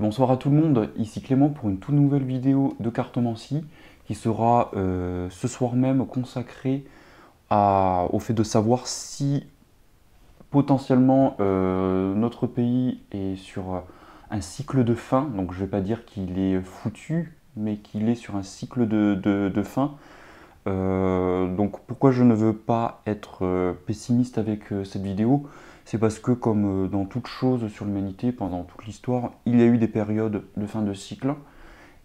Bonsoir à tout le monde, ici Clément pour une toute nouvelle vidéo de cartomancie qui sera ce soir même consacrée au fait de savoir si potentiellement notre pays est sur un cycle de fin. Donc je ne vais pas dire qu'il est foutu, mais qu'il est sur un cycle de fin. Donc pourquoi je ne veux pas être pessimiste avec cette vidéo, c'est parce que comme dans toute chose sur l'humanité, pendant toute l'histoire, il y a eu des périodes de fin de cycle.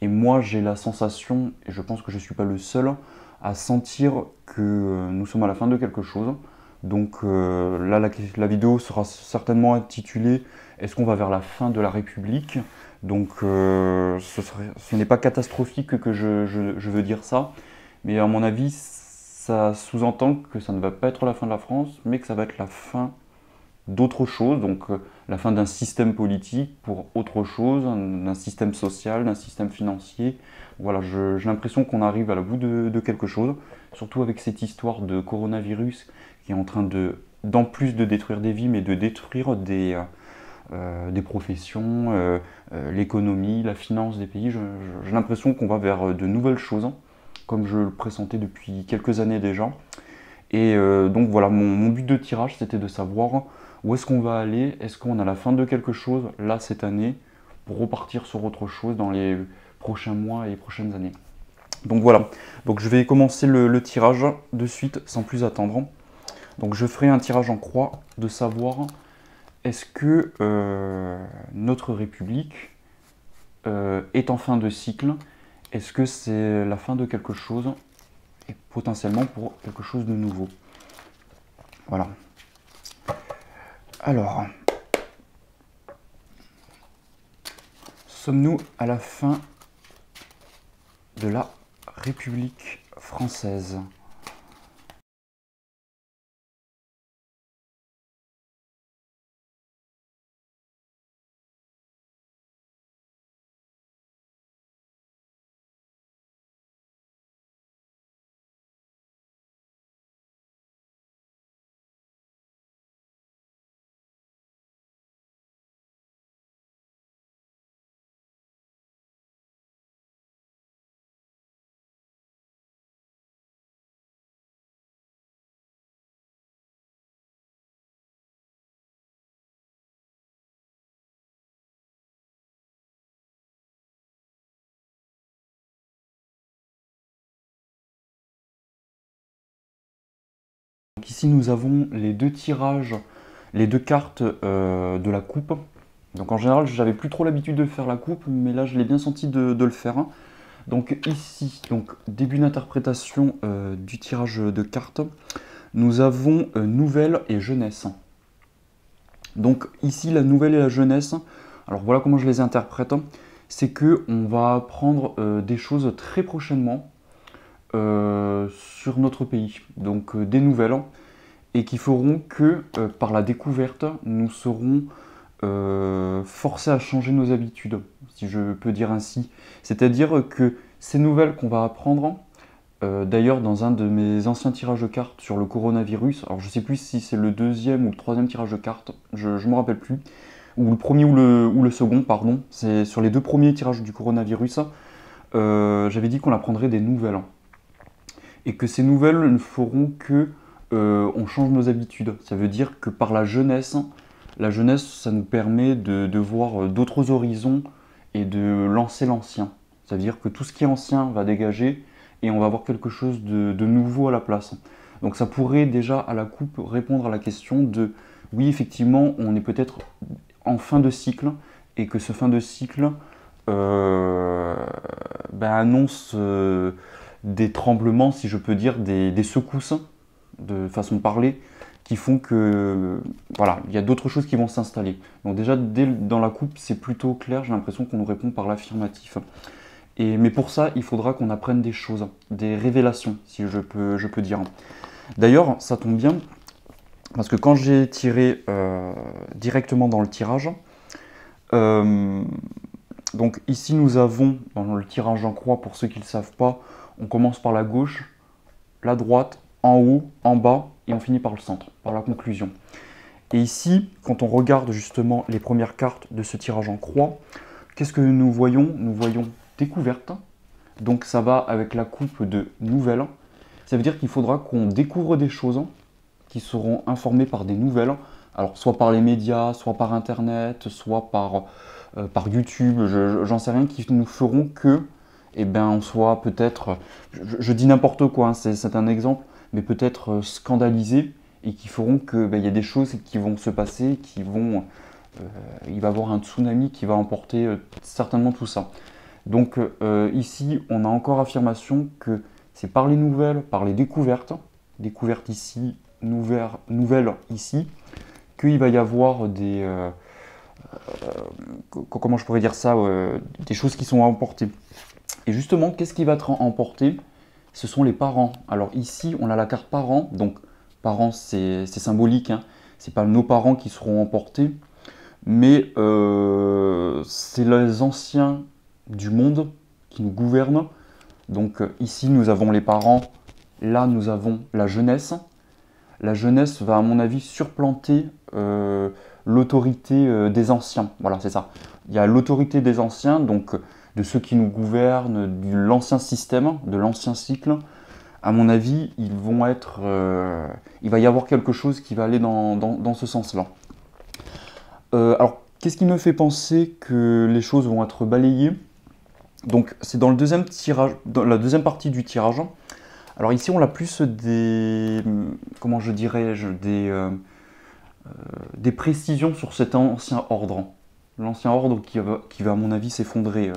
Et moi j'ai la sensation, et je pense que je ne suis pas le seul, à sentir que nous sommes à la fin de quelque chose. Donc là la vidéo sera certainement intitulée «Est-ce qu'on va vers la fin de la République?» Donc ce n'est pas catastrophique que je veux dire ça. Mais à mon avis, ça sous-entend que ça ne va pas être la fin de la France, mais que ça va être la fin d'autre chose, donc la fin d'un système politique pour autre chose, d'un système social, d'un système financier. Voilà, j'ai l'impression qu'on arrive à la bout de quelque chose, surtout avec cette histoire de coronavirus qui est en train d'en plus de détruire des vies, mais de détruire des professions, l'économie, la finance des pays. J'ai l'impression qu'on va vers de nouvelles choses, comme je le pressentais depuis quelques années déjà. Et donc voilà, mon but de tirage, c'était de savoir où est-ce qu'on va aller, est-ce qu'on a la fin de quelque chose, là, cette année, pour repartir sur autre chose dans les prochains mois et les prochaines années. Donc voilà, donc je vais commencer le tirage de suite, sans plus attendre. Donc je ferai un tirage en croix de savoir est-ce que notre République est en fin de cycle. Est-ce que c'est la fin de quelque chose et potentiellement pour quelque chose de nouveau? Voilà. Alors, sommes-nous à la fin de la République française? Donc ici nous avons les deux tirages, les deux cartes de la coupe. Donc en général j'avais plus trop l'habitude de faire la coupe, mais là je l'ai bien senti de le faire. Donc ici, donc, début d'interprétation du tirage de cartes, nous avons nouvelle et jeunesse. Donc ici la nouvelle et la jeunesse, alors voilà comment je les interprète, c'est que on va apprendre des choses très prochainement sur notre pays, donc des nouvelles, et qui feront que par la découverte, nous serons forcés à changer nos habitudes, si je peux dire ainsi. C'est-à-dire que ces nouvelles qu'on va apprendre, d'ailleurs dans un de mes anciens tirages de cartes sur le coronavirus, alors je ne sais plus si c'est le deuxième ou le troisième tirage de cartes, je ne me rappelle plus, ou le premier ou le second, pardon, c'est sur les deux premiers tirages du coronavirus, j'avais dit qu'on apprendrait des nouvelles. Et que ces nouvelles ne feront que on change nos habitudes. Ça veut dire que par la jeunesse, ça nous permet de voir d'autres horizons et de lancer l'ancien. Ça veut dire que tout ce qui est ancien va dégager et on va avoir quelque chose de nouveau à la place. Donc ça pourrait déjà à la coupe répondre à la question de oui effectivement on est peut-être en fin de cycle et que ce fin de cycle annonce des tremblements, si je peux dire, des secousses de façon de parler, qui font que voilà, il y a d'autres choses qui vont s'installer. Donc déjà, dans la coupe, c'est plutôt clair, j'ai l'impression qu'on nous répond par l'affirmatif. Mais pour ça, il faudra qu'on apprenne des choses, des révélations, si je peux dire. D'ailleurs, ça tombe bien, parce que quand j'ai tiré directement dans le tirage, donc ici nous avons, dans le tirage en croix, pour ceux qui ne le savent pas, on commence par la gauche, la droite, en haut, en bas, et on finit par le centre, par la conclusion. Et ici, quand on regarde justement les premières cartes de ce tirage en croix, Qu'est-ce que nous voyons? Nous voyons découverte. Donc ça va avec la coupe de nouvelles. Ça veut dire qu'il faudra qu'on découvre des choses qui seront informées par des nouvelles. Alors soit par les médias, soit par Internet, soit par YouTube, j'en sais rien, qui nous feront que, eh ben, on soit peut-être, je dis n'importe quoi, hein, c'est un exemple, mais peut-être scandalisé, et qui feront que ben, y a des choses qui vont se passer, il va y avoir un tsunami qui va emporter certainement tout ça. Donc ici, on a encore affirmation que c'est par les nouvelles, par les découvertes ici, nouvelles ici, qu'il va y avoir comment je pourrais dire ça, des choses qui sont emportées. Et justement, qu'est-ce qui va être emporté? Ce sont les parents. Alors ici, on a la carte parents, donc parents c'est symbolique, hein. C'est pas nos parents qui seront emportés, mais c'est les anciens du monde qui nous gouvernent. Donc ici, nous avons les parents, là nous avons la jeunesse. La jeunesse va, à mon avis, supplanter l'autorité des anciens. Voilà, c'est ça. Il y a l'autorité des anciens, donc de ceux qui nous gouvernent, de l'ancien système, de l'ancien cycle. À mon avis, il va y avoir quelque chose qui va aller dans ce sens-là. Alors, qu'est-ce qui me fait penser que les choses vont être balayées? Donc, c'est dans le deuxième tirage, dans la deuxième partie du tirage. Alors ici, on a plus comment je dirais-je, des précisions sur cet ancien ordre. L'ancien ordre qui va, à mon avis, s'effondrer.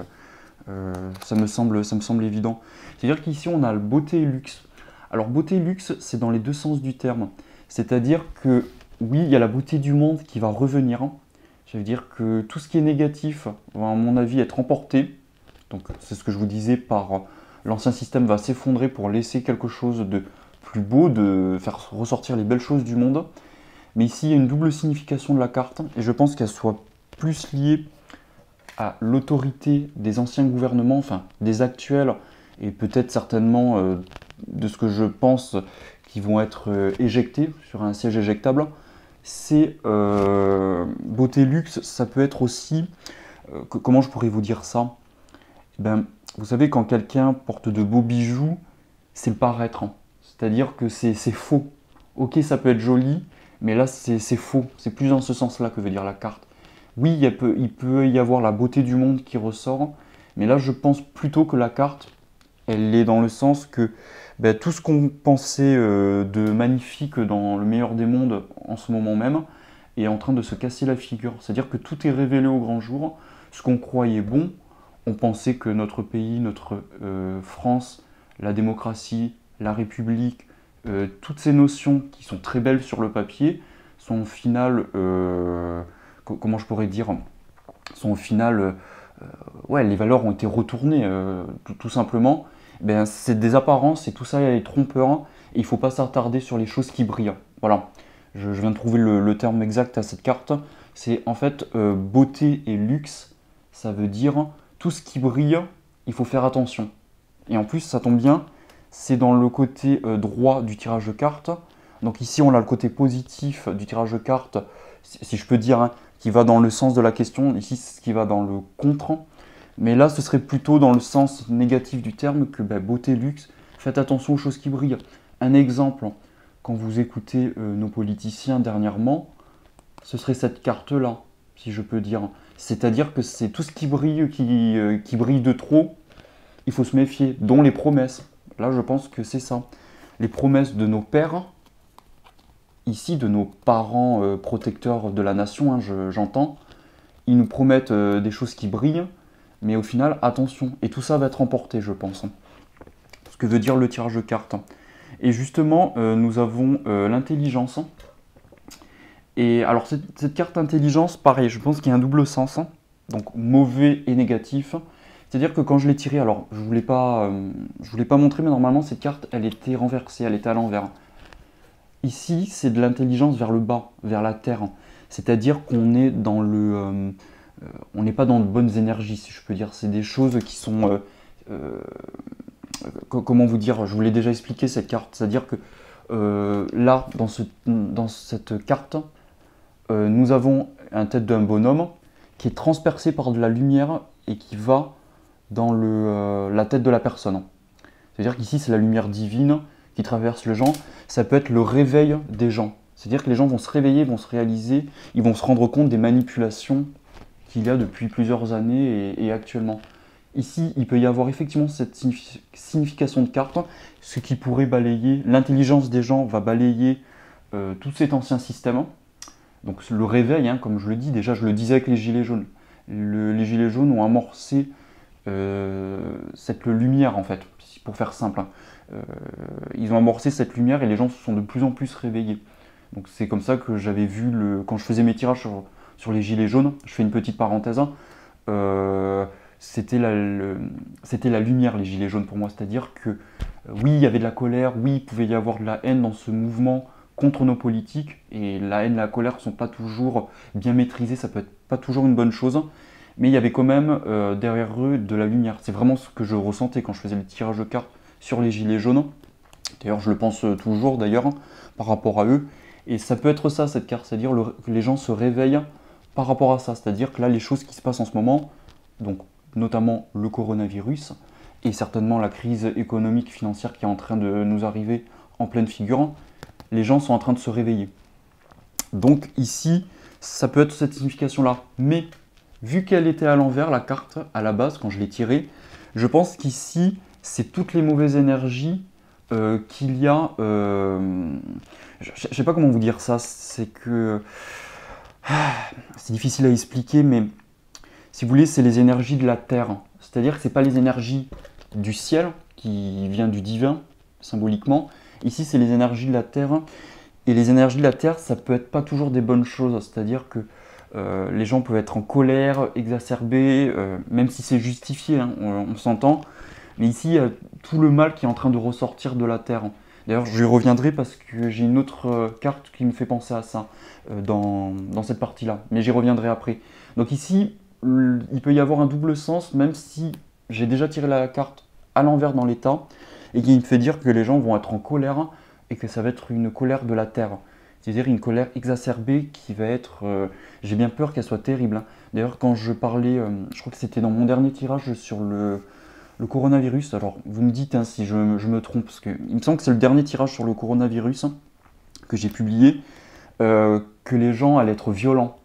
Ça me semble évident. C'est-à-dire qu'ici, on a le beauté et luxe. Alors, beauté et luxe, c'est dans les deux sens du terme. C'est-à-dire que, oui, il y a la beauté du monde qui va revenir. Ça veut dire que tout ce qui est négatif va, à mon avis, être emporté. Donc, c'est ce que je vous disais par... L'ancien système va s'effondrer pour laisser quelque chose de plus beau, de faire ressortir les belles choses du monde. Mais ici, il y a une double signification de la carte, et je pense qu'elle soit plus liée à l'autorité des anciens gouvernements, enfin des actuels, et peut-être certainement de ce que je pense qui vont être éjectés sur un siège éjectable. C'est beauté luxe, ça peut être aussi, comment je pourrais vous dire ça? Ben, vous savez, quand quelqu'un porte de beaux bijoux, c'est le paraître. C'est-à-dire que c'est faux. Ok, ça peut être joli, mais là, c'est faux. C'est plus dans ce sens-là que veut dire la carte. Oui, il peut y avoir la beauté du monde qui ressort, mais là, je pense plutôt que la carte, elle est dans le sens que ben, tout ce qu'on pensait de magnifique dans le meilleur des mondes en ce moment même est en train de se casser la figure. C'est-à-dire que tout est révélé au grand jour. Ce qu'on croyait bon, on pensait que notre pays, notre France, la démocratie, la République, toutes ces notions qui sont très belles sur le papier, sont au final, comment je pourrais dire, sont au final, ouais, les valeurs ont été retournées, tout simplement. Ben, c'est des apparences et tout ça est trompeur, et il ne faut pas s'attarder sur les choses qui brillent. Voilà, je viens de trouver le terme exact à cette carte. C'est en fait beauté et luxe, ça veut dire tout ce qui brille, il faut faire attention. Et en plus, ça tombe bien, c'est dans le côté droit du tirage de cartes. Donc ici, on a le côté positif du tirage de cartes, si je peux dire, hein, qui va dans le sens de la question. Ici, c'est ce qui va dans le contre. Mais là, ce serait plutôt dans le sens négatif du terme que ben, beauté, luxe. Faites attention aux choses qui brillent. Un exemple, quand vous écoutez nos politiciens dernièrement, ce serait cette carte-là, si je peux dire. C'est-à-dire que c'est tout ce qui brille de trop, il faut se méfier, dont les promesses. Là, je pense que c'est ça. Les promesses de nos pères, ici, de nos parents protecteurs de la nation, hein, j'entends, ils nous promettent des choses qui brillent, mais au final, attention. Et tout ça va être emporté, je pense. Ce que veut dire le tirage de cartes. Et justement, nous avons l'intelligence. Et alors, cette carte intelligence, pareil, je pense qu'il y a un double sens. Donc, mauvais et négatif. C'est-à-dire que quand je l'ai tirée, alors, je voulais pas montrer, mais normalement, cette carte, elle était renversée, elle était à l'envers. Ici, c'est de l'intelligence vers le bas, vers la terre. C'est-à-dire qu'on est dans le... on n'est pas dans de bonnes énergies, si je peux dire. C'est des choses qui sont... comment vous dire? Je vous l'ai déjà expliqué, cette carte. C'est-à-dire que là, dans cette carte, nous avons un tête d'un bonhomme qui est transpercé par de la lumière et qui va dans la tête de la personne. C'est-à-dire qu'ici, c'est la lumière divine qui traverse les gens. Ça peut être le réveil des gens. C'est-à-dire que les gens vont se réveiller, vont se réaliser, ils vont se rendre compte des manipulations qu'il y a depuis plusieurs années et actuellement. Ici, il peut y avoir effectivement cette signification de carte, ce qui pourrait balayer, l'intelligence des gens va balayer tout cet ancien système. Donc le réveil, hein, comme je le dis, déjà je le disais avec les gilets jaunes. Les gilets jaunes ont amorcé cette lumière en fait, pour faire simple. Hein. Ils ont amorcé cette lumière et les gens se sont de plus en plus réveillés. Donc c'est comme ça que j'avais vu, quand je faisais mes tirages sur les gilets jaunes, je fais une petite parenthèse, c'était la lumière les gilets jaunes pour moi. C'est-à-dire que oui, il y avait de la colère, oui, il pouvait y avoir de la haine dans ce mouvement contre nos politiques, et la haine et la colère ne sont pas toujours bien maîtrisées, ça peut être pas toujours une bonne chose, mais il y avait quand même derrière eux de la lumière. C'est vraiment ce que je ressentais quand je faisais le tirage de cartes sur les gilets jaunes. D'ailleurs, je le pense toujours d'ailleurs par rapport à eux. Et ça peut être ça, cette carte, c'est-à-dire que les gens se réveillent par rapport à ça. C'est-à-dire que là, les choses qui se passent en ce moment, donc notamment le coronavirus, et certainement la crise économique, financière qui est en train de nous arriver en pleine figure, les gens sont en train de se réveiller. Donc ici, ça peut être cette signification-là. Mais vu qu'elle était à l'envers, la carte, à la base, quand je l'ai tirée, je pense qu'ici, c'est toutes les mauvaises énergies qu'il y a. Je ne sais pas comment vous dire ça, c'est que. C'est difficile à expliquer, mais si vous voulez, c'est les énergies de la Terre. C'est-à-dire que ce n'est pas les énergies du ciel, qui vient du divin, symboliquement. Ici, c'est les énergies de la Terre. Et les énergies de la Terre, ça peut être pas toujours des bonnes choses. C'est-à-dire que les gens peuvent être en colère, exacerbés, même si c'est justifié, hein, on s'entend. Mais ici, il y a tout le mal qui est en train de ressortir de la Terre. D'ailleurs, je y reviendrai parce que j'ai une autre carte qui me fait penser à ça dans cette partie-là. Mais j'y reviendrai après. Donc ici, il peut y avoir un double sens, même si j'ai déjà tiré la carte à l'envers dans l'état, et qui me fait dire que les gens vont être en colère, et que ça va être une colère de la Terre. C'est-à-dire une colère exacerbée qui va être... j'ai bien peur qu'elle soit terrible. Hein. D'ailleurs, quand je parlais, je crois que c'était dans mon dernier tirage sur le coronavirus, alors vous me dites hein, si je me trompe, parce qu'il me semble que c'est le dernier tirage sur le coronavirus que j'ai publié, que les gens allaient être violents.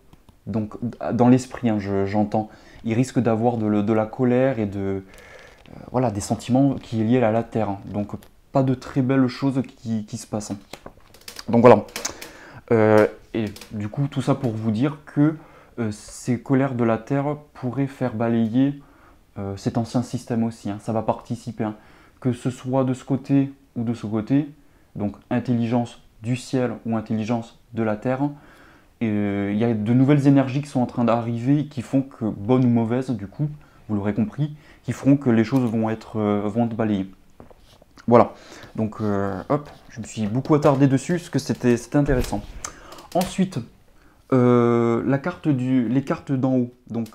Donc dans l'esprit, hein, j'entends. Ils risquent d'avoir de la colère et voilà, des sentiments qui est liés à la Terre. Hein. Donc pas de très belles choses qui se passent. Hein. Donc voilà. Et du coup, tout ça pour vous dire que ces colères de la Terre pourraient faire balayer cet ancien système aussi, hein, ça va participer, hein, que ce soit de ce côté ou de ce côté, donc intelligence du ciel ou intelligence de la terre, il y a de nouvelles énergies qui sont en train d'arriver qui font que, bonnes ou mauvaises du coup, vous l'aurez compris, qui feront que les choses vont être balayées. Voilà, donc hop, je me suis beaucoup attardé dessus parce que c'était intéressant. Ensuite, les cartes d'en haut, donc